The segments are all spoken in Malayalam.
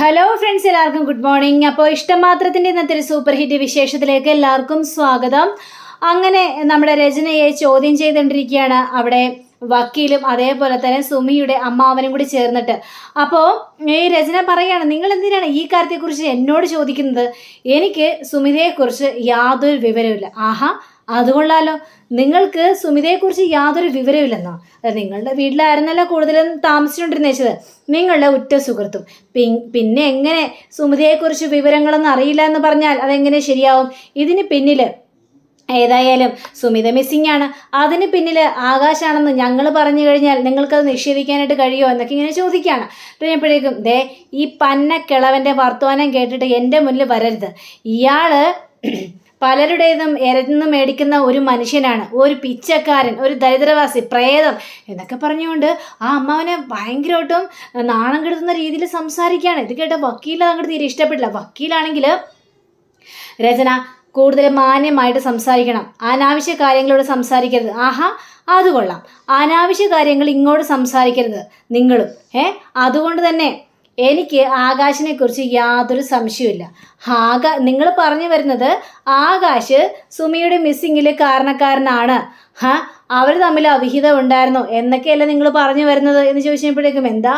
ഹലോ ഫ്രണ്ട്സ്, എല്ലാവർക്കും ഗുഡ് മോർണിംഗ്. അപ്പോൾ ഇഷ്ടമാത്രത്തിൻ്റെ ഇന്നത്തെ ഒരു സൂപ്പർ ഹിറ്റ് വിശേഷത്തിലേക്ക് എല്ലാവർക്കും സ്വാഗതം. അങ്ങനെ നമ്മുടെ രചനയെ ചോദ്യം ചെയ്തുകൊണ്ടിരിക്കുകയാണ് അവിടെ വക്കീലും അതേപോലെ തന്നെ സുമിയുടെ അമ്മാവനും കൂടി ചേർന്നിട്ട്. അപ്പോൾ ഈ രചന പറയാണ്, നിങ്ങൾ എന്തിനാണ് ഈ കാര്യത്തെക്കുറിച്ച് എന്നോട് ചോദിക്കുന്നത്? എനിക്ക് സുമിതയെക്കുറിച്ച് യാതൊരു വിവരമില്ല. ആഹാ, അതുകൊള്ളാലോ, നിങ്ങൾക്ക് സുമിതയെക്കുറിച്ച് യാതൊരു വിവരമില്ലെന്നോ? നിങ്ങളുടെ വീട്ടിലായിരുന്നല്ലോ കൂടുതലും താമസിച്ചുകൊണ്ടിരുന്നത്, നിങ്ങളുടെ ഉറ്റ സുഹൃത്തും. പിന്നെ എങ്ങനെ സുമിതയെക്കുറിച്ച് വിവരങ്ങളൊന്നും അറിയില്ല എന്ന് പറഞ്ഞാൽ അതെങ്ങനെ ശരിയാവും? ഇതിന് പിന്നിൽ ഏതായാലും സുമിത മിസ്സിംഗ് ആണ്, അതിന് പിന്നിൽ ആകാശാണെന്ന് ഞങ്ങൾ പറഞ്ഞു കഴിഞ്ഞാൽ നിങ്ങൾക്കത് നിഷേധിക്കാനായിട്ട് കഴിയുമോ എന്നൊക്കെ ഇങ്ങനെ ചോദിക്കുകയാണ്. പിന്നെപ്പോഴേക്കും ഈ പന്നക്കിളവൻ്റെ വർത്തമാനം കേട്ടിട്ട് എൻ്റെ മുന്നിൽ വരരുത്. ഇയാള് പലരുടേതും എരന്ന് മേടിക്കുന്ന ഒരു മനുഷ്യനാണ്, ഒരു പിച്ചക്കാരൻ, ഒരു ദരിദ്രവാസി, പ്രേതം എന്നൊക്കെ പറഞ്ഞുകൊണ്ട് ആ അമ്മാവനെ ഭയങ്കരമായിട്ടും നാണം കെടുത്തുന്ന രീതിയിൽ സംസാരിക്കുകയാണ്. ഇത് കേട്ട വക്കീൽ അങ്ങോട്ട് തീരെ ഇഷ്ടപ്പെട്ടില്ല. വക്കീലാണെങ്കിൽ രചന കൂടുതൽ മാന്യമായിട്ട് സംസാരിക്കണം, അനാവശ്യ കാര്യങ്ങളോട് സംസാരിക്കരുത്. ആഹാ, അത് കൊള്ളാം, അനാവശ്യ കാര്യങ്ങൾ ഇങ്ങോട്ട് സംസാരിക്കരുത് നിങ്ങളും. അതുകൊണ്ട് തന്നെ എനിക്ക് ആകാശിനെ കുറിച്ച് യാതൊരു സംശയമില്ല. നിങ്ങൾ പറഞ്ഞു വരുന്നത് ആകാശ് സുമിയുടെ മിസ്സിങ്ങിൽ കാരണക്കാരനാണ്, അവർ തമ്മിൽ അവിഹിതം ഉണ്ടായിരുന്നോ എന്നൊക്കെയല്ല നിങ്ങൾ പറഞ്ഞു വരുന്നത് എന്ന് ചോദിച്ചപ്പോഴേക്കും എന്താ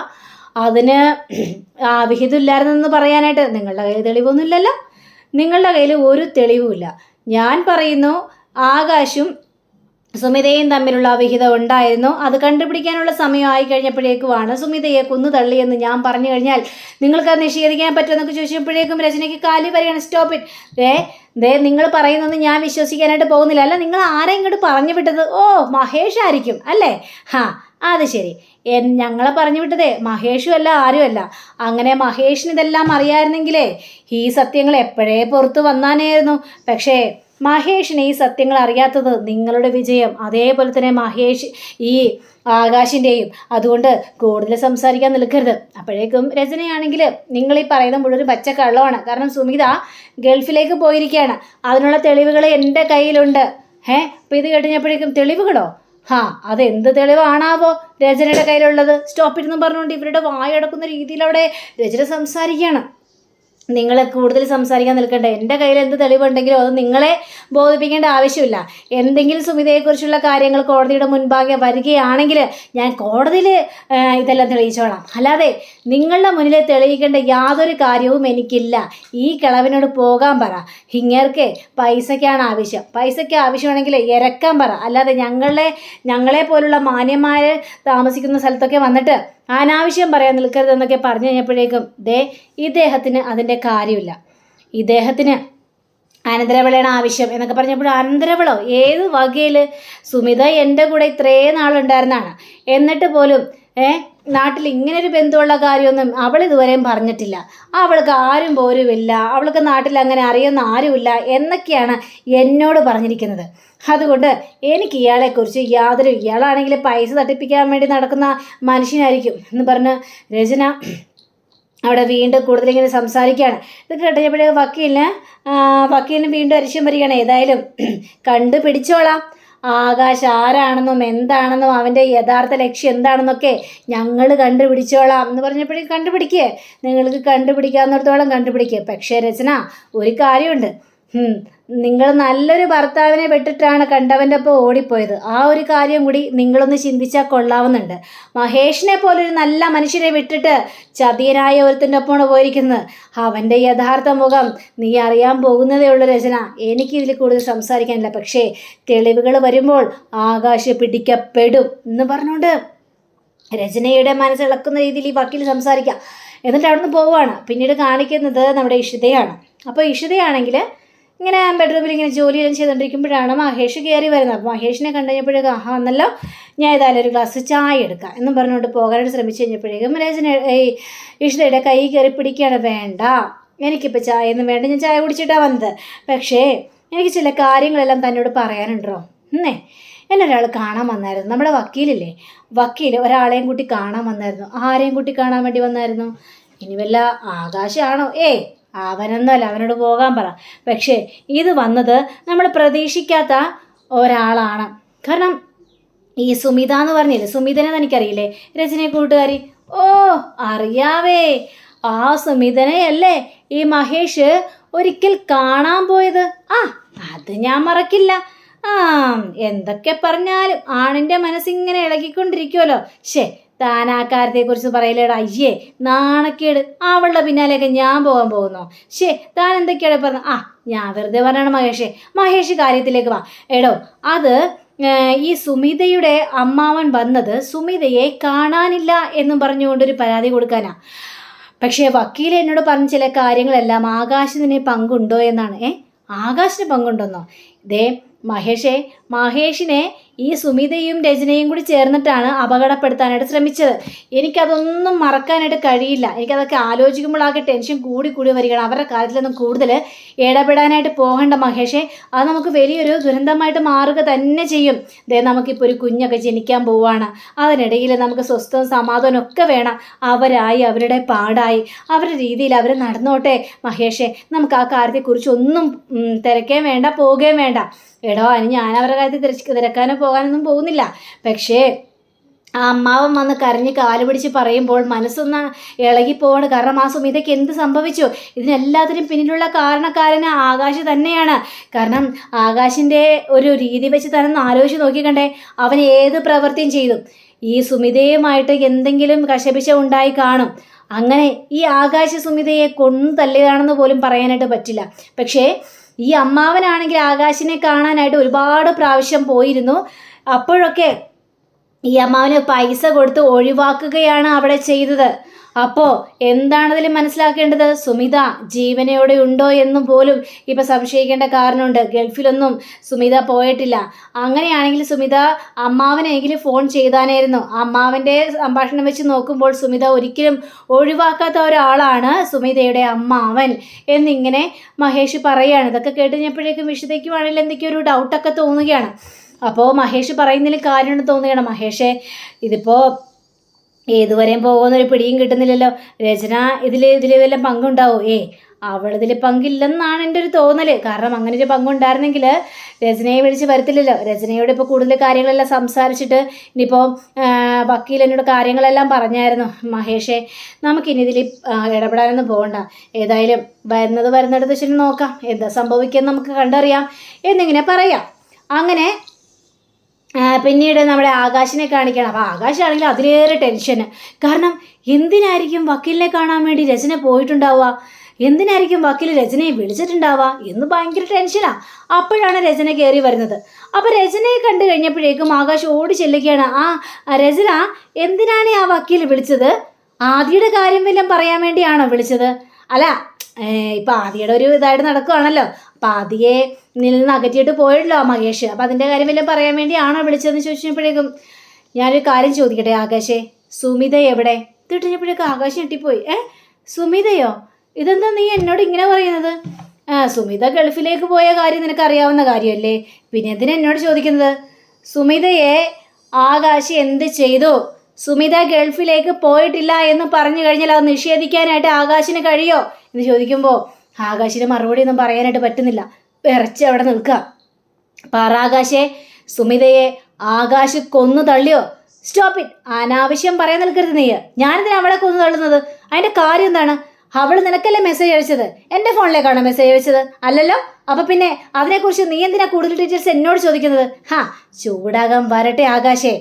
അതിന് അവിഹിതം ഇല്ലായിരുന്നെന്ന് പറയാനായിട്ട് നിങ്ങളുടെ കയ്യിൽ തെളിവൊന്നുമില്ലല്ലോ? നിങ്ങളുടെ കയ്യിൽ ഒരു തെളിവുമില്ല. ഞാൻ പറയുന്നു ആകാശും സുമിതയും തമ്മിലുള്ള അവിഹിതം ഉണ്ടായിരുന്നു, അത് കണ്ടുപിടിക്കാനുള്ള സമയമായി കഴിഞ്ഞപ്പോഴേക്കുമാണ് സുമിതയെ കൊന്നു തള്ളിയെന്ന് ഞാൻ പറഞ്ഞു കഴിഞ്ഞാൽ നിങ്ങൾക്കത് നിഷേധിക്കാൻ പറ്റുമെന്നൊക്കെ ചോദിച്ചപ്പോഴേക്കും രചനയ്ക്ക് കാലി വരികയാണ്. Stop it. നിങ്ങൾ പറയുന്നൊന്നും ഞാൻ വിശ്വസിക്കാനായിട്ട് പോകുന്നില്ല. അല്ല, നിങ്ങൾ ആരെ ഇങ്ങോട്ട് പറഞ്ഞു വിട്ടത്? ഓ, മഹേഷ് ആയിരിക്കും അല്ലേ? അത് ശരി, ഞങ്ങളെ പറഞ്ഞു വിട്ടതേ മഹേഷും അല്ല, ആരുമല്ല. അങ്ങനെ മഹേഷിന് ഇതെല്ലാം അറിയാമായിരുന്നെങ്കിലേ ഈ സത്യങ്ങൾ എപ്പോഴേ പുറത്തു വന്നാനായിരുന്നു. പക്ഷേ മഹേഷിന് ഈ സത്യങ്ങൾ അറിയാത്തത് നിങ്ങളുടെ വിജയം. അതേപോലെ തന്നെ മഹേഷ് ഈ ആകാശിൻ്റെയും. അതുകൊണ്ട് കൂടുതൽ സംസാരിക്കാൻ നിൽക്കരുത്. അപ്പോഴേക്കും രചനയാണെങ്കിൽ നിങ്ങൾ ഈ പറയുന്ന മുഴുവൻ പച്ചക്കള്ളമാണ്. കാരണം സുമിത ഗൾഫിലേക്ക് പോയിരിക്കുകയാണ്, അതിനുള്ള തെളിവുകൾ എൻ്റെ കയ്യിലുണ്ട്. അപ്പോൾ ഇത് കേട്ടുകഴിഞ്ഞപ്പോഴേക്കും തെളിവുകളോ? അതെന്ത് തെളിവാണാവോ രചനയുടെ കയ്യിലുള്ളത്? സ്റ്റോപ്പിരുന്നും പറഞ്ഞുകൊണ്ട് ഇവരുടെ വായടക്കുന്ന രീതിയിൽ അവിടെ രചന സംസാരിക്കുകയാണ്. നിങ്ങൾ കൂടുതൽ സംസാരിക്കാൻ നിൽക്കണ്ട. എൻ്റെ കയ്യിൽ എന്ത് തെളിവുണ്ടെങ്കിലും അത് നിങ്ങളെ ബോധിപ്പിക്കേണ്ട ആവശ്യമില്ല. എന്തെങ്കിലും സുമിതയെക്കുറിച്ചുള്ള കാര്യങ്ങൾ കോടതിയുടെ മുൻപാകെ വരികയാണെങ്കിൽ ഞാൻ കോടതിയിൽ ഇതെല്ലാം തെളിയിച്ചോളാം. അല്ലാതെ നിങ്ങളുടെ മുന്നിൽ തെളിയിക്കേണ്ട യാതൊരു കാര്യവും എനിക്കില്ല. ഈ കിളവിനോട് പോകാൻ പറ. ഇങ്ങേർക്ക് പൈസയ്ക്കാണ് ആവശ്യം. പൈസയ്ക്ക് ആവശ്യമാണെങ്കിൽ ഇറക്കാൻ പറ. അല്ലാതെ ഞങ്ങളെ പോലുള്ള മാന്യന്മാർ താമസിക്കുന്ന സ്ഥലത്തൊക്കെ വന്നിട്ട് അനാവശ്യം പറയാൻ നിൽക്കരുതെന്നൊക്കെ പറഞ്ഞു കഴിഞ്ഞപ്പോഴേക്കും ഇദ്ദേഹത്തിന് അതിൻ്റെ കാര്യമില്ല. ഇദ്ദേഹത്തിന് അനന്തരവളയാണ് ആവശ്യം എന്നൊക്കെ പറഞ്ഞപ്പോൾ അനന്തരവളോ? ഏത് വകയിൽ? സുമിത എൻ്റെ കൂടെ ഇത്രയും നാളുണ്ടായിരുന്നതാണ്, എന്നിട്ട് പോലും നാട്ടിൽ ഇങ്ങനൊരു ബന്ധമുള്ള കാര്യമൊന്നും അവൾ ഇതുവരെയും പറഞ്ഞിട്ടില്ല. അവൾക്ക് ആരും പോരുമില്ല, അവൾക്ക് നാട്ടിൽ അങ്ങനെ അറിയുന്ന ആരുമില്ല എന്നൊക്കെയാണ് എന്നോട് പറഞ്ഞിരിക്കുന്നത്. അതുകൊണ്ട് എനിക്ക് ഇയാളെക്കുറിച്ച് ഇയാളാണെങ്കിൽ പൈസ തട്ടിപ്പിക്കാൻ വേണ്ടി നടക്കുന്ന മനുഷ്യനായിരിക്കും എന്ന് പറഞ്ഞ് രചന അവിടെ വീണ്ടും കൂടുതലിങ്ങനെ സംസാരിക്കുകയാണ്. ഇത് കേട്ടപ്പോഴേ വക്കീലിന് വീണ്ടും അരിശം വരികയാണ്. ഏതായാലും കണ്ടുപിടിച്ചോളാം ആകാശ് ആരാണെന്നും എന്താണെന്നും അവൻ്റെ യഥാർത്ഥ ലക്ഷ്യം എന്താണെന്നൊക്കെ ഞങ്ങൾ കണ്ടുപിടിച്ചോളാം എന്ന് പറഞ്ഞപ്പോഴേക്കും കണ്ടുപിടിക്കേ, നിങ്ങൾക്ക് കണ്ടുപിടിക്കാവുന്നിടത്തോളം കണ്ടുപിടിക്കുക. പക്ഷേ രചന, ഒരു കാര്യമുണ്ട്, നിങ്ങൾ നല്ലൊരു ഭർത്താവിനെ വിട്ടിട്ടാണ് കണ്ടവൻ്റെ ഒപ്പം ഓടിപ്പോയത്. ആ ഒരു കാര്യം കൂടി നിങ്ങളൊന്ന് ചിന്തിച്ചാൽ കൊള്ളാവുന്നുണ്ട്. മഹേഷിനെ പോലൊരു നല്ല മനുഷ്യനെ വിട്ടിട്ട് ചതിയനായ ഒരുത്തിൻ്റെ ഒപ്പമാണ് പോയിരിക്കുന്നത്. അവൻ്റെ യഥാർത്ഥ മുഖം നീ അറിയാൻ പോകുന്നതേ ഉള്ളൂ രചന. എനിക്കിതിൽ കൂടുതൽ സംസാരിക്കാനില്ല. പക്ഷേ തെളിവുകൾ വരുമ്പോൾ ആകാശ് പിടിക്കപ്പെടും എന്ന് പറഞ്ഞുകൊണ്ട് രചനയുടെ മനസ്സിളക്കുന്ന രീതിയിൽ ഈ വക്കീൽ സംസാരിക്കാം. എന്നിട്ട് അവിടുന്ന് പോവുകയാണ്. പിന്നീട് കാണിക്കുന്നത് നമ്മുടെ ഇഷിതയാണ്. അപ്പോൾ ഇഷിതയാണെങ്കിൽ ഇങ്ങനെ ബെഡ്റൂമിൽ ഇങ്ങനെ ജോലിയെല്ലാം ചെയ്തുകൊണ്ടിരിക്കുമ്പോഴാണ് മഹേഷ് കയറി വരുന്നത്. അപ്പോൾ മഹേഷിനെ കണ്ടു കഴിഞ്ഞപ്പോഴേക്കും വന്നല്ലോ, ഞാൻ ഏതായാലും ഒരു ഗ്ലാസ് ചായ എടുക്കാം എന്നും പറഞ്ഞുകൊണ്ട് പോകാനായിട്ട് ശ്രമിച്ചു കഴിഞ്ഞപ്പോഴേക്കും ഇഷിതയുടെ കൈ കയറി പിടിക്കുകയാണ്. വേണ്ട, എനിക്കിപ്പോൾ ചായ ഒന്നും വേണ്ട, ഞാൻ ചായ കുടിച്ചിട്ടാണ് വന്നത്. പക്ഷേ എനിക്ക് ചില കാര്യങ്ങളെല്ലാം തന്നോട് പറയാനുണ്ടോ? എന്നെ ഒരാൾ കാണാൻ വന്നായിരുന്നു. നമ്മുടെ വക്കീൽ ഒരാളെയും കൂട്ടി കാണാൻ വന്നായിരുന്നു. ആരെയും കൂട്ടി കാണാൻ വേണ്ടി വന്നായിരുന്നു? ഇനി വല്ല ആകാശമാണോ? അവനൊന്നുമല്ല, അവനോട് പോകാൻ പറ. പക്ഷേ ഇത് വന്നത് നമ്മൾ പ്രതീക്ഷിക്കാത്ത ഒരാളാണ്. കാരണം ഈ സുമിത എന്ന് പറഞ്ഞില്ലേ, സുമിതനെ തനിക്കറിയില്ലേ, രചനയെ കൂട്ടുകാരി? ഓ, അറിയാവേ, ആ സുമിതനെയല്ലേ ഈ മഹേഷ് ഒരിക്കൽ കാണാൻ പോയത്? അത് ഞാൻ മറക്കില്ല. ആ എന്തൊക്കെ പറഞ്ഞാലും ആണിൻ്റെ മനസ്സിങ്ങനെ ഇളകിക്കൊണ്ടിരിക്കുമല്ലോ. താൻ ആ കാര്യത്തെക്കുറിച്ച് പറയലേടാ. അയ്യേ നാണക്കേട്. അവളുടെ പിന്നാലെയൊക്കെ ഞാൻ പോകാൻ പോകുന്നോ? താൻ എന്തൊക്കെയാണ് പറഞ്ഞത്? ഞാൻ വെറുതെ പറഞ്ഞാണ് മഹേഷ് കാര്യത്തിലേക്ക് വാ. എടോ അത് ഈ സുമിതയുടെ അമ്മാവൻ വന്നത് സുമിതയെ കാണാനില്ല എന്നും പറഞ്ഞുകൊണ്ടൊരു പരാതി കൊടുക്കാനാ. പക്ഷേ വക്കീൽ എന്നോട് പറഞ്ഞ ചില കാര്യങ്ങളെല്ലാം ആകാശിന് പങ്കുണ്ടോ എന്നാണ്. ആകാശിന് പങ്കുണ്ടോന്നോ? മഹേഷിനെ ഈ സുമിതയും രചനയും കൂടി ചേർന്നിട്ടാണ് അപകടപ്പെടുത്താനായിട്ട് ശ്രമിച്ചത്. എനിക്കതൊന്നും മറക്കാനായിട്ട് കഴിയില്ല. എനിക്കതൊക്കെ ആലോചിക്കുമ്പോഴാകെ ടെൻഷൻ കൂടി വരികയാണ്. അവരുടെ കാര്യത്തിലൊന്നും കൂടുതൽ ഇടപെടാനായിട്ട് പോകണ്ട മഹേഷേ. അത് നമുക്ക് വലിയൊരു ദുരന്തമായിട്ട് മാറുക തന്നെ ചെയ്യും. നമുക്കിപ്പോൾ ഒരു കുഞ്ഞൊക്കെ ജനിക്കാൻ പോവുകയാണ്. അതിനിടയിൽ നമുക്ക് സ്വസ്ഥവും സമാധാനം ഒക്കെ വേണം. അവരായി അവരുടെ പാടായി അവരുടെ രീതിയിൽ അവർ നടന്നോട്ടെ മഹേഷേ. നമുക്ക് ആ കാര്യത്തെക്കുറിച്ചൊന്നും തിരക്കേം വേണ്ട, പോവുകയും വേണ്ട. അതിന് ഞാൻ അവരുടെ കാര്യത്തിൽ തിരക്കാനോ പോകാനൊന്നും പോകുന്നില്ല. പക്ഷേ ആ അമ്മാവൻ വന്ന് കരഞ്ഞ് കാല് പിടിച്ച് പറയുമ്പോൾ മനസ്സൊന്ന് ഇളകിപ്പോവാണ്. കാരണം ആ സുമിതയ്ക്ക് എന്ത് സംഭവിച്ചു? ഇതിനെല്ലാത്തിനും പിന്നിലുള്ള കാരണക്കാരൻ ആകാശ് തന്നെയാണ്. കാരണം ആകാശിൻ്റെ ഒരു രീതി വെച്ച് തന്നെ ആലോചിച്ച് നോക്കിക്കണ്ടേ, അവൻ ഏത് പ്രവൃത്തിയും ചെയ്തു. ഈ സുമിതയുമായിട്ട് എന്തെങ്കിലും കശപിശ ഉണ്ടായി കാണും. അങ്ങനെ ഈ ആകാശ് സുമിതയെ കൊന്നു തല്ലിയതാണെന്ന് പോലും പറയാനായിട്ട് പറ്റില്ല. പക്ഷേ ഈ അമ്മാവനാണെങ്കിൽ ആകാശിനെ കാണാനായിട്ട് ഒരുപാട് പ്രാവശ്യം പോയിരുന്നു. അപ്പോഴൊക്കെ ഈ അമ്മാവന് പൈസ കൊടുത്ത് ഒഴിവാക്കുകയാണ് അവിടെ ചെയ്തത്. അപ്പോൾ എന്താണതിൽ മനസ്സിലാക്കേണ്ടത്? സുമിത ജീവനോടെ ഉണ്ടോ എന്നും പോലും ഇപ്പം സംശയിക്കേണ്ട കാരണമുണ്ട്. ഗൾഫിലൊന്നും സുമിത പോയിട്ടില്ല. അങ്ങനെയാണെങ്കിൽ സുമിത അമ്മാവനെങ്കിലും ഫോൺ ചെയ്താനായിരുന്നു. അമ്മാവൻ്റെ സംഭാഷണം വെച്ച് നോക്കുമ്പോൾ സുമിത ഒരിക്കലും ഒഴിവാക്കാത്ത ഒരാളാണ് സുമിതയുടെ അമ്മാവൻ എന്നിങ്ങനെ മഹേഷ് പറയുകയാണ്. ഇതൊക്കെ കേട്ട് കഴിഞ്ഞപ്പോഴേക്കും വിശദയ്ക്കുവാണെങ്കിൽ എന്തൊക്കെയോ ഒരു ഡൗട്ടൊക്കെ തോന്നുകയാണ്. അപ്പോൾ മഹേഷ് പറയുന്നതിൽ കാര്യമെന്ന് തോന്നുകയാണ്. മഹേഷേ ഇതിപ്പോൾ ഏതുവരെയും പോകുന്നൊരു പിടിയും കിട്ടുന്നില്ലല്ലോ. രചന ഇതിൽ വല്ലതും പങ്കുണ്ടാവും? അവളിതിൽ പങ്കില്ലെന്നാണ് എൻ്റെ ഒരു തോന്നൽ. കാരണം അങ്ങനെ ഒരു പങ്കുണ്ടായിരുന്നെങ്കിൽ രചനയെ വിളിച്ച് വരത്തില്ലല്ലോ. രചനയോട് ഇപ്പോൾ കൂടുതൽ കാര്യങ്ങളെല്ലാം സംസാരിച്ചിട്ട് ഇനിയിപ്പോൾ വക്കീൽ എന്നോട് കാര്യങ്ങളെല്ലാം പറഞ്ഞായിരുന്നു. മഹേഷേ നമുക്കിനി ഇതിൽ ഇടപെടാനൊന്നും പോകണ്ട. ഏതായാലും വരുന്നിടത്ത് ശരി നോക്കാം, എന്താ സംഭവിക്കുമെന്ന് നമുക്ക് കണ്ടറിയാം എന്നിങ്ങനെ പറയാം. അങ്ങനെ പിന്നീട് നമ്മുടെ ആകാശിനെ കാണിക്കണം. അപ്പോൾ ആകാശാണെങ്കിൽ അതിലേറെ ടെൻഷന്. കാരണം എന്തിനായിരിക്കും വക്കീലിനെ കാണാൻ വേണ്ടി രചന പോയിട്ടുണ്ടാവുക? എന്തിനായിരിക്കും വക്കീൽ രചനയെ വിളിച്ചിട്ടുണ്ടാവുക എന്ന് ഭയങ്കര ടെൻഷനാണ്. അപ്പോഴാണ് രചന കയറി വരുന്നത്. അപ്പോൾ രചനയെ കണ്ടു കഴിഞ്ഞപ്പോഴേക്കും ആകാശ് ഓടി ചെല്ലുകയാണ്. രചന എന്തിനാണ് ആ വക്കീൽ വിളിച്ചത്? ആദിയുടെ കാര്യം വല്ലതും പറയാൻ വേണ്ടിയാണോ വിളിച്ചത്? അല്ല, ഇപ്പം ആദിയുടെ ഒരു ഇതായിട്ട് നടക്കുകയാണല്ലോ. അപ്പം ആദിയെ നിന്ന് അകറ്റിയിട്ട് പോയല്ലോ മഹേഷ്. അപ്പം അതിൻ്റെ കാര്യം വല്ലതും പറയാൻ വേണ്ടിയാണോ വിളിച്ചതെന്ന് ചോദിച്ചപ്പോഴേക്കും ഞാനൊരു കാര്യം ചോദിക്കട്ടെ ആകാശേ, സുമിത എവിടെ? തിട്ടഞ്ഞപ്പോഴേക്കും ആകാശ് ഞെട്ടിപ്പോയി. സുമിതയോ? ഇതെന്താ നീ എന്നോട് ഇങ്ങനെ പറയുന്നത്? സുമിത ഗൾഫിലേക്ക് പോയ കാര്യം നിനക്ക് അറിയാവുന്ന കാര്യമല്ലേ, പിന്നെ എന്തിനാ എന്നോട് ചോദിക്കുന്നത്? സുമിതയെ ആകാശ് എന്ത് ചെയ്തു? സുമിത ഗൾഫിലേക്ക് പോയിട്ടില്ല എന്ന് പറഞ്ഞു കഴിഞ്ഞാൽ അത് നിഷേധിക്കാനായിട്ട് ആകാശിന് കഴിയോ എന്ന് ചോദിക്കുമ്പോൾ ആകാശിന് മറുപടി ഒന്നും പറയാനായിട്ട് പറ്റുന്നില്ല. വിറച്ച് അവിടെ നിൽക്കുക. പറ ആകാശേ, സുമിതയെ ആകാശ് കൊന്നു തള്ളിയോ? Stop it. അനാവശ്യം പറയാൻ നിൽക്കരുത് നീ. ഞാനെന്തിനാ അവളെ കൊന്നു തള്ളുന്നത്? അതിൻ്റെ കാര്യം എന്താണ്? അവൾ നിനക്കല്ലേ മെസ്സേജ് അയച്ചത്? എൻ്റെ ഫോണിലേക്കാണോ മെസ്സേജ് അയച്ചത്? അല്ലല്ലോ. അപ്പം പിന്നെ അതിനെക്കുറിച്ച് നീ എന്തിനാ കൂടുതൽ ഡീറ്റെയിൽസ് എന്നോട് ചോദിക്കുന്നത്? ചൂടാകാൻ വരട്ടെ ആകാശേ.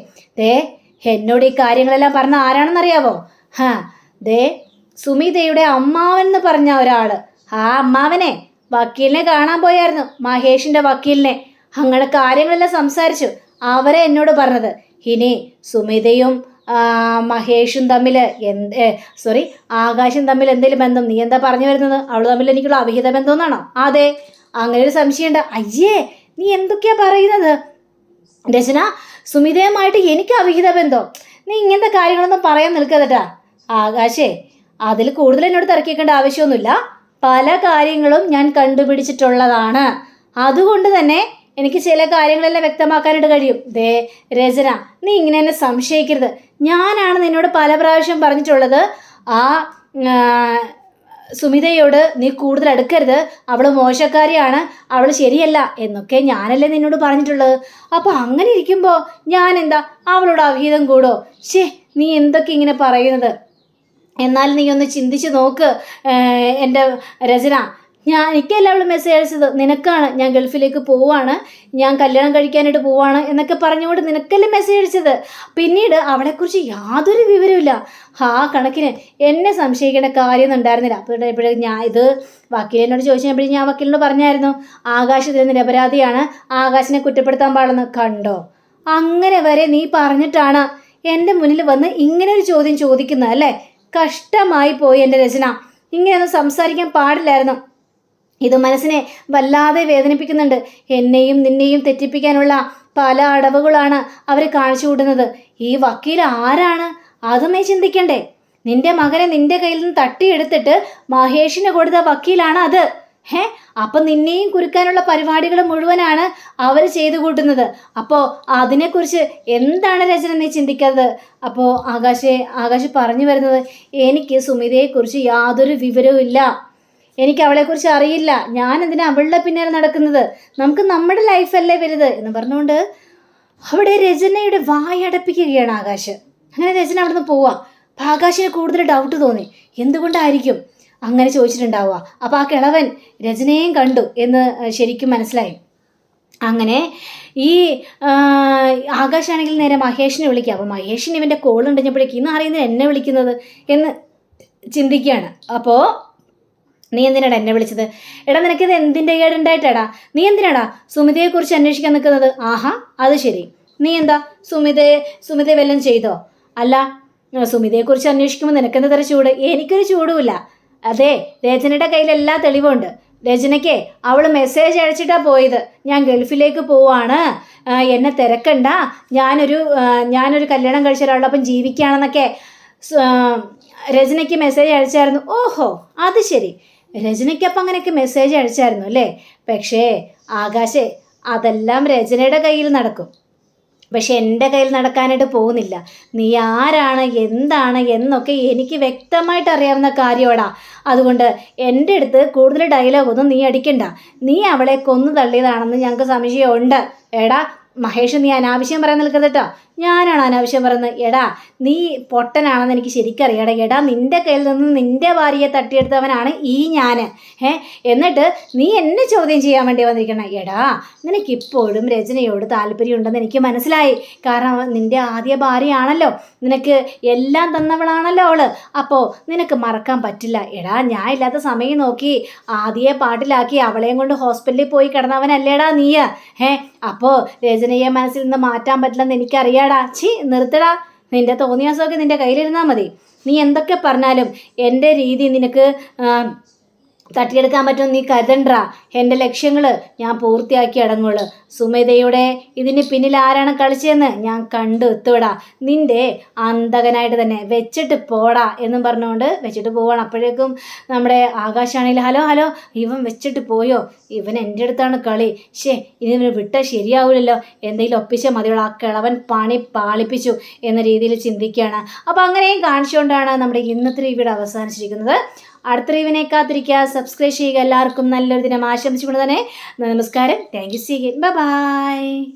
എന്നോട് ഈ കാര്യങ്ങളെല്ലാം പറഞ്ഞ ആരാണെന്നറിയാവോ? സുമിതയുടെ അമ്മാവൻ എന്ന് പറഞ്ഞ ഒരാൾ. ആ അമ്മാവനെ വക്കീലിനെ കാണാൻ പോയായിരുന്നു, മഹേഷിൻ്റെ വക്കീലിനെ. അങ്ങനെ കാര്യങ്ങളെല്ലാം സംസാരിച്ചു. അവരെ എന്നോട് പറഞ്ഞത്. ഇനി സുമിതയും മഹേഷും തമ്മിൽ ആകാശും തമ്മിൽ എന്തെങ്കിലും ബന്ധം? നീ എന്താ പറഞ്ഞു വരുന്നത്? അവൾ തമ്മിൽ എനിക്കുള്ള അവിഹിത ബന്ധം എന്നാണോ? അതെ, അങ്ങനെ ഒരു സംശയമുണ്ട്. അയ്യേ, നീ എന്തൊക്കെയാ പറയുന്നത് രചന? സുമിതയുമായിട്ട് എനിക്ക് അവിഹിത ബന്ധം? നീ ഇങ്ങനത്തെ കാര്യങ്ങളൊന്നും പറയാൻ നിൽക്കതട്ടാ ആകാശേ. അതിൽ കൂടുതൽ എന്നോട് തിരക്കിക്കേണ്ട ആവശ്യമൊന്നുമില്ല. പല കാര്യങ്ങളും ഞാൻ കണ്ടുപിടിച്ചിട്ടുള്ളതാണ്. അതുകൊണ്ട് തന്നെ എനിക്ക് ചില കാര്യങ്ങളെല്ലാം വ്യക്തമാക്കാനായിട്ട് കഴിയും. രചന, നീ ഇങ്ങനെ എന്നെ സംശയിക്കരുത്. ഞാനാണ് നിന്നോട് പല പ്രാവശ്യം പറഞ്ഞിട്ടുള്ളത്, ആ സുമിതയോട് നീ കൂടുതൽ അടുക്കരുത്, അവൾ മോശക്കാരിയാണ്, അവൾ ശരിയല്ല എന്നൊക്കെ ഞാനല്ലേ നിന്നോട് പറഞ്ഞിട്ടുള്ളത്. അപ്പോൾ അങ്ങനെ ഇരിക്കുമ്പോൾ ഞാൻ എന്താ അവളോട് അവിഹിതം കൂടോ? നീ എന്തൊക്കെ ഇങ്ങനെ പറയുന്നത്? എന്നാൽ നീ ഒന്ന് ചിന്തിച്ച് നോക്ക് എൻ്റെ രചന. എനിക്കല്ല അവൾ മെസ്സേജ് അയച്ചത്, നിനക്കാണ്. ഞാൻ ഗൾഫിലേക്ക് പോവാണ്, ഞാൻ കല്യാണം കഴിക്കാനായിട്ട് പോവാണ് എന്നൊക്കെ പറഞ്ഞുകൊണ്ട് നിനക്കല്ലേ മെസ്സേജ് അയച്ചത്. പിന്നീട് അവളെക്കുറിച്ച് യാതൊരു വിവരമില്ല. ആ കണക്കിന് എന്നെ സംശയിക്കേണ്ട കാര്യമൊന്നും ഉണ്ടായിരുന്നില്ല. അപ്പോൾ ഇപ്പോഴും ഞാൻ ഇത് വക്കീലിനോട് ചോദിച്ചപ്പോഴും ഞാൻ വക്കീലിനോട് പറഞ്ഞായിരുന്നു, ആകാശ് ഇതിന് നിരപരാധിയാണ്, ആകാശിനെ കുറ്റപ്പെടുത്താൻ പാടുന്നു. കണ്ടോ, അങ്ങനെ വരെ നീ പറഞ്ഞിട്ടാണ് എൻ്റെ മുന്നിൽ വന്ന് ഇങ്ങനെ ഒരു ചോദ്യം ചോദിക്കുന്നത് അല്ലേ? കഷ്ടമായി പോയി എൻ്റെ രചന. ഇങ്ങനെയൊന്നും സംസാരിക്കാൻ പാടില്ലായിരുന്നു. ഇത് മനസ്സിനെ വല്ലാതെ വേദനിപ്പിക്കുന്നുണ്ട്. എന്നെയും നിന്നെയും തെറ്റിപ്പിക്കാനുള്ള പല അടവുകളാണ് അവർ കാണിച്ചു കൂട്ടുന്നത്. ഈ വക്കീൽ ആരാണ് അത് നീ ചിന്തിക്കണ്ടേ? നിന്റെ മകനെ നിന്റെ കയ്യിൽ നിന്ന് തട്ടിയെടുത്തിട്ട് മഹേഷിന് കൊടുത്ത വക്കീലാണ് അത്. അപ്പം നിന്നെയും കുരുക്കാനുള്ള പരിപാടികൾ മുഴുവനാണ് അവർ ചെയ്തു കൂട്ടുന്നത്. അപ്പോൾ അതിനെക്കുറിച്ച് എന്താണ് രചന നീ ചിന്തിക്കാത്തത്? അപ്പോൾ ആകാശ് പറഞ്ഞു വരുന്നത്, എനിക്ക് സുമിതയെക്കുറിച്ച് യാതൊരു വിവരവും ഇല്ല, എനിക്ക് അവളെക്കുറിച്ച് അറിയില്ല, ഞാൻ എന്തിനാ അവളുടെ പിന്നാലെ നടക്കുന്നത്, നമുക്ക് നമ്മുടെ ലൈഫല്ലേ വലുത് എന്ന് പറഞ്ഞുകൊണ്ട് അവിടെ രചനയുടെ വായടപ്പിക്കുകയാണ് ആകാശ്. അങ്ങനെ രചന അവിടെ നിന്ന് പോവുക. അപ്പം ആകാശിന് കൂടുതൽ ഡൗട്ട് തോന്നി, എന്തുകൊണ്ടായിരിക്കും അങ്ങനെ ചോദിച്ചിട്ടുണ്ടാവുക. അപ്പോൾ ആ കിളവൻ രചനയും കണ്ടു എന്ന് ശരിക്കും മനസ്സിലായി. അങ്ങനെ ഈ ആകാശാണെങ്കിൽ നേരെ മഹേഷിനെ വിളിക്കുക. അപ്പോൾ മഹേഷിന് ഇവൻ്റെ കോൾ ഉണ്ടെന്നപ്പോഴേക്കും ഇന്ന് അറിയുന്നത് എന്നെ വിളിക്കുന്നത് എന്ന് ചിന്തിക്കുകയാണ്. അപ്പോൾ നീ എന്തിനാടാ എന്നെ വിളിച്ചത്? എടാ നിനക്കിത് എന്തിൻ്റെ കേടുണ്ടായിട്ടാടാ? നീ എന്തിനാടാ സുമിതയെക്കുറിച്ച് അന്വേഷിക്കാൻ നിൽക്കുന്നത്? ആഹാ, അത് ശരി. നീ എന്താ സുമിതയെ വല്ലതും ചെയ്തോ? അല്ല, സുമിതയെക്കുറിച്ച് അന്വേഷിക്കുമ്പോൾ നിനക്കെന്താ തരം ചൂട്? എനിക്കൊരു ചൂടുമില്ല. അതെ, രചനയുടെ കയ്യിൽ എല്ലാ തെളിവുണ്ട്. രചനയ്ക്ക് അവൾ മെസ്സേജ് അയച്ചിട്ടാണ് പോയത്, ഞാൻ ഗൾഫിലേക്ക് പോവാണ്, എന്നെ തിരക്കണ്ട, ഞാനൊരു കല്യാണം കഴിച്ച ഒരാളോടൊപ്പം ജീവിക്കുകയാണെന്നൊക്കെ രചനയ്ക്ക് മെസ്സേജ് അയച്ചായിരുന്നു. ഓഹോ, അത് ശരി, രചനയ്ക്കപ്പം അങ്ങനെയൊക്കെ മെസ്സേജ് അയച്ചായിരുന്നു അല്ലേ? പക്ഷേ ആകാശേ, അതെല്ലാം രചനയുടെ കയ്യിൽ നടക്കും, പക്ഷെ എൻ്റെ കയ്യിൽ നടക്കാനായിട്ട് പോകുന്നില്ല. നീ ആരാണ് എന്താണ് എന്നൊക്കെ എനിക്ക് വ്യക്തമായിട്ട് അറിയാവുന്ന കാര്യമാടാ. അതുകൊണ്ട് എൻ്റെ അടുത്ത് കൂടുതൽ ഡയലോഗൊന്നും നീ അടിക്കണ്ട. നീ അവളെ കൊന്നു തള്ളിയതാണെന്ന് ഞങ്ങൾക്ക് സംശയമുണ്ട്. എടാ മഹേഷ്, നീ അനാവശ്യം പറയാൻ നിൽക്കരുത് കേട്ടോ. ഞാനാണ് അനാവശ്യം പറയുന്നത്. എടാ നീ പൊട്ടനാണെന്ന് എനിക്ക് ശരിക്കറിയാടാ. എടാ നിൻ്റെ കയ്യിൽ നിന്ന് നിൻ്റെ ഭാര്യയെ തട്ടിയെടുത്തവനാണ് ഈ ഞാൻ. എന്നിട്ട് നീ എന്നെ ചോദ്യം ചെയ്യാൻ വേണ്ടി വന്നിരിക്കണം. എടാ നിനക്കിപ്പോഴും രചനയോട് താല്പര്യമുണ്ടെന്ന് എനിക്ക് മനസ്സിലായി. കാരണം നിൻ്റെ ആദ്യ ഭാര്യയാണല്ലോ, നിനക്ക് എല്ലാം തന്നവളാണല്ലോ അവള്. അപ്പോൾ നിനക്ക് മറക്കാൻ പറ്റില്ല. എടാ ഞാൻ ഇല്ലാത്ത സമയം നോക്കി ആദ്യയെ പാട്ടിലാക്കി അവളെയും കൊണ്ട് ഹോസ്പിറ്റലിൽ പോയി കിടന്നവനല്ലേടാ നീ. അപ്പോൾ രചനയെ മനസ്സിൽ നിന്ന് മാറ്റാൻ പറ്റില്ലെന്ന് എനിക്കറിയാടാ. നിർത്തടാ, നിന്റെ തോന്നിയാസമൊക്കെ നിന്റെ കയ്യിലിരുന്നാൽ മതി. നീ എന്തൊക്കെ പറഞ്ഞാലും എൻ്റെ രീതി നിനക്ക് തട്ടിയെടുക്കാൻ പറ്റുമെന്ന് നീ കരുതണ്ട. എൻ്റെ ലക്ഷ്യങ്ങൾ ഞാൻ പൂർത്തിയാക്കി അടങ്ങുള്ളൂ. സുമിതയുടെ ഇതിന് പിന്നിൽ ആരാണ് കളിച്ചതെന്ന് ഞാൻ കണ്ടു എത്തുവിടാ. നിൻ്റെ അന്തകനായിട്ട് തന്നെ വെച്ചിട്ട് പോടാ എന്നും പറഞ്ഞുകൊണ്ട് വെച്ചിട്ട് പോവാണ്. അപ്പോഴേക്കും നമ്മുടെ ആകാശാണെങ്കിൽ ഹലോ ഇവൻ വെച്ചിട്ട് പോയോ, ഇവൻ എൻ്റെ അടുത്താണ് കളി, ഇതിന് വിട്ടാൽ ശരിയാവില്ലല്ലോ, എന്തെങ്കിലും ഒപ്പിച്ച മതിയുള്ള ആ കിളവൻ പണി പാളിപ്പിച്ചു എന്ന രീതിയിൽ ചിന്തിക്കുകയാണ്. അപ്പോൾ അങ്ങനെയും കാണിച്ചുകൊണ്ടാണ് നമ്മുടെ ഇന്നത്തെ റിവ്യൂടെ അവസാനിച്ചിരിക്കുന്നത്. അടുത്ത റിവ്യൂവിനെ കാത്തിരിക്കുക, സബ്സ്ക്രൈബ് ചെയ്യുക. എല്ലാവർക്കും നല്ലൊരു ദിനം ആശംസിച്ചുകൊണ്ട് തന്നെ നമസ്കാരം. Thank you. See you. By.